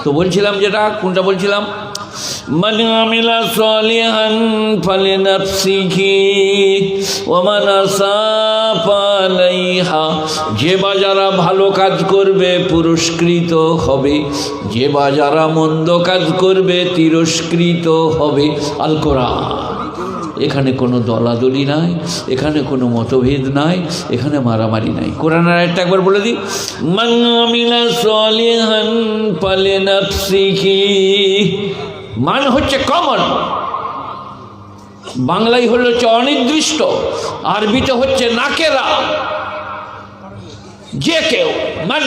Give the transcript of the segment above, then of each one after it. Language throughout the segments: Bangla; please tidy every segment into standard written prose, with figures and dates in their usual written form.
তো বলছিলাম যেটা কোনটা বলছিলাম, মান আমিলা সালিহান ফালিনাফসিহি ওয়া মান আসাআ ফালাইহা। যে বা যারা ভালো কাজ করবে পুরস্কৃত হবে, যে বা যারা মন্দ কাজ করবে তিরস্কৃত হবে। আল কোরআন। এখানে কোনো দলাদলি নাই, এখানে কোনো মতভেদ নাই, এখানে মারামারি নাই। কোরআনের আয়াতটা একবার বলে দিই, মান আমিলা সালিহান ফালিনাফসিহি। মান হচ্ছে কমন, বাংলায় হচ্ছে অনির্দিষ্ট, আরবিতে হচ্ছে নাকেরা। যে কেউ, মান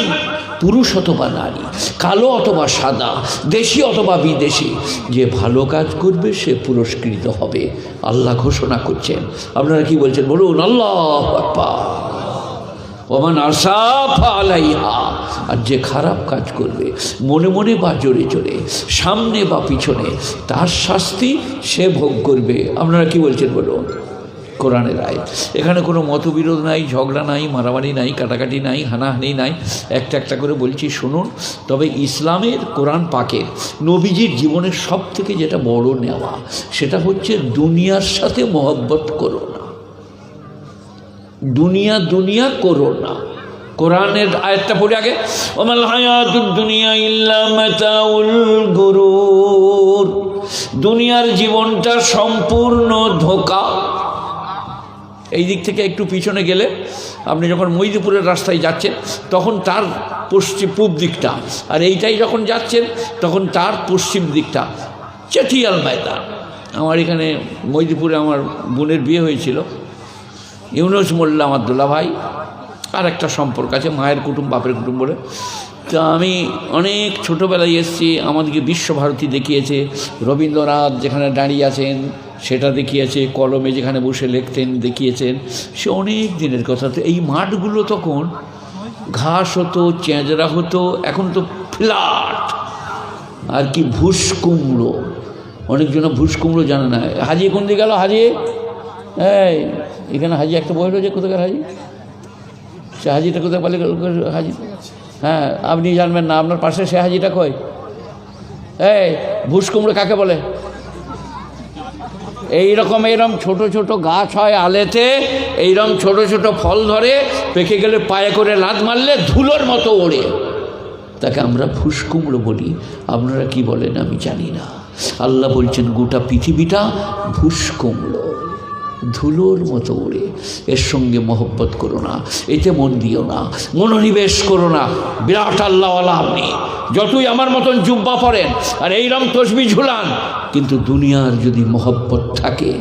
পুরুষ অথবা নারী, কালো অথবা সাদা, দেশি অথবা বিদেশি, যে ভালো কাজ করবে সে পুরস্কৃত হবে। আল্লাহ ঘোষণা করছেন। আপনারা কি বলছেন বলুন? আল্লাহু আকবার। ওমান আসাআ ফালাইহা। আর যে খারাপ কাজ করবে মনে মনে বা জোরে জোরে, সামনে বা পিছনে, তার শাস্তি সে ভোগ করবে। আপনারা কি বলছেন বলুন? কোরআনের আয়াত। এখানে কোনো মতবিরোধ নাই, ঝগড়া নাই, মারামারি নাই, কাটাকাটি নাই, হানাহানি নাই। একটা একটা করে বলছি শুনুন। তবে ইসলামের, কোরআন পাকের, নবীজির জীবনের সব থেকে যেটা বড় নেওয়া, সেটা হচ্ছে দুনিয়ার সাথে মহব্বত করো না, দুনিয়া দুনিয়া করো না। কোরআনের আয়াতটা পড়ে আগে, ওমাল হায়াতুদ দুনিয়া ইল্লা মাতাউল গুরুর। দুনিয়ার জীবনটা সম্পূর্ণ ধোঁকা। এই দিক থেকে একটু পিছনে গেলে আপনি যখন মহিদপুরের রাস্তায় যাচ্ছেন তখন তার পূব দিকটা, আর এইটাই যখন যাচ্ছেন তখন তার পশ্চিম দিকটা চেটিয়াল ময়দান। আমার এখানে মহিদপুরে আমার বোনের বিয়ে হয়েছিল, ইউনুস মোল্লা আমার দুলা ভাই, আর একটা সম্পর্ক আছে, মায়ের কুটুম বাপের কুটুম বলে। তো আমি অনেক ছোটোবেলায় এসেছি, আমাদেরকে বিশ্বভারতী দেখিয়েছে, রবীন্দ্রনাথ যেখানে দাঁড়িয়ে আছেন সেটা দেখিয়েছে, কলমে যেখানে বসে লিখতেন দেখিয়েছেন। সে অনেক দিনের কথা। তো এই মাঠগুলো তখন ঘাস হতো, চেঁচড়া হতো, এখন তো ফ্ল্যাট। আর কি ভুস কুমড়ো, অনেকজন ভুস কুমড়ো জানে না। হাজি কোন দিকে গেল? হাজি এই এখানে হাজি একটা বই রয়েছে, কোথাকার হাজি? সে হাজিটা কোথায় পালে হাজি? হ্যাঁ, আপনি জানবেন না, আপনার পাশে সে হাজিটা কই? এই ভুস কুমড়ো কাকে বলে? এইরকম ছোট ছোট গাছ হয় আলেতে, এইরকম ছোট ছোট ফল ধরে, পেকে গেলে পায়ে করে লাথ মারলে ধুলোর মতো ওড়ে, তাকে আমরা ভুস কুমড়ো বলি। আপনারা কি বলেন আমি জানি না। আল্লাহ বলছেন গোটা পৃথিবীটা ভুস কুমড়ো, ধুলোর মতো ওড়ে। এর সঙ্গে মহব্বত করো না, এতে মন দিও না, মনোনিবেশ করো না। বিরাট আল্লাহওয়ালা আপনি, যতই আমার মতন জুব্বা পরেন আর এইরকম তসবি ঝুলান, কিন্তু দুনিয়ার যদি মহব্বত থাকে,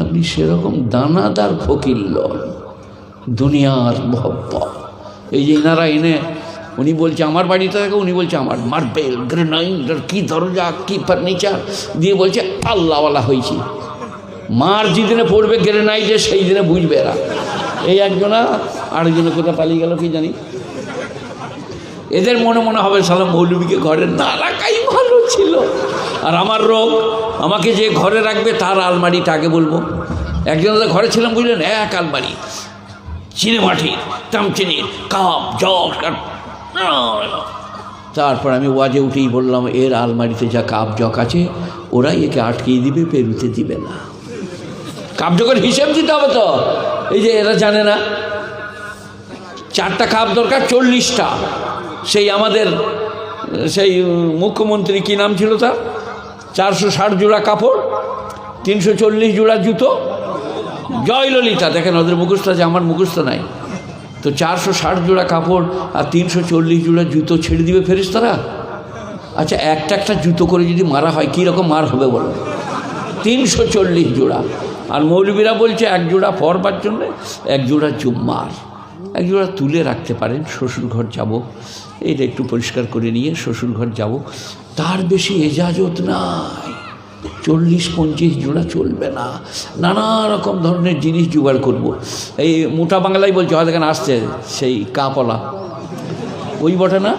আপনি সেরকম দানাদার ফকির লন। দুনিয়ার মহব্বত, এই যে এনারা এনে, উনি বলছে আমার বাড়িতে থাকে, উনি বলছে আমার মার্বেল, গ্রেনাইট, কি দরজা, কি ফার্নিচার দিয়ে বলছে আল্লাহওয়ালা হয়েছি। মার যেদিনে পড়বে গ্রেনাইটে সেই দিনে বুঝবে এরা। এই একজনা, আরেকজনে কোথায় পালিয়ে গেল কি জানি। এদের মনে মনে হবে সালাম মৌলবীকে ঘরে না রাখাই ভালো ছিল। আর আমার রোগ, আমাকে যে ঘরে রাখবে তার আলমারিটা আগে বলবো। একজনের ঘরে ছিলাম বুঝলেন, এক আলমারি, চিনেমাটির, তামচিনির, কাপ জগ। তারপর আমি ওয়াজে উঠেই বললাম, এর আলমারিতে যা কাপ জগ আছে ওরাই একে আটকিয়ে দিবে, পেরুতে দিবে না। কাপ জগের হিসেব দিতে হবে তো। এই যে এরা জানে না, 4টা কাপ দরকার 40টা। সেই আমাদের সেই মুখ্যমন্ত্রী কি নাম ছিল তার, 460 জোড়া কাপড়, 340 জোড়া জুতো, জয়ললিতা। দেখেন ওদের মুখস্থ আছে, আমার মুখস্থ নাই। তো 460 জোড়া কাপড় আর 340 জোড়া জুতো ছেড়ে দিবে ফেরেশতারা? আচ্ছা, একটা একটা জুতো করে যদি মারা হয় কীরকম মার হবে বলো? 340 জোড়া। আর মৌলবীরা বলছে 1 জোড়া পরবার জন্যে, 1 জোড়া জুম্মার, 1 জোড়া তুলে রাখতে পারেন। শ্বশুরঘর যাব, এইটা একটু পরিষ্কার করে নিয়ে শ্বশুরঘর যাব, তার বেশি এজাজত নাই। 40-25 জোড়া চলবে না, নানা রকম ধরনের জিনিস জোগাড় করব। এই মোটা বাংলায় বলছে, হয়তো এখানে আসছে সেই কাপলা, ওই বটে না?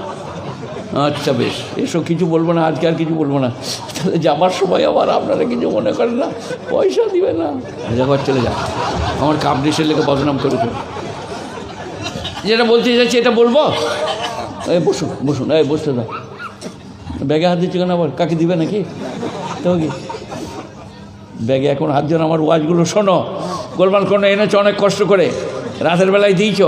আচ্ছা বেশ, এসব কিছু বলবো না আজকে, আর কিছু বলবো না। তাহলে যাবার সময় আবার আপনারা কিছু মনে করেন না, পয়সা দিবে না, ঘর চলে যায়। আমার কাপ ডিশের লেগে বদনাম করেছে। যেটা বলতে চাইছি এটা বলবো, এই বসুন বসুন, এই বসতে দাও। ব্যাগে হাত দিচ্ছি কেন আবার? কাকে দিবে নাকি? তো কি ব্যাগে এখন হাত যেন আমার ওয়াজগুলো শোনো, গোলমাল কোনো এনেছো অনেক কষ্ট করে, রাতের বেলায় দিয়েছ।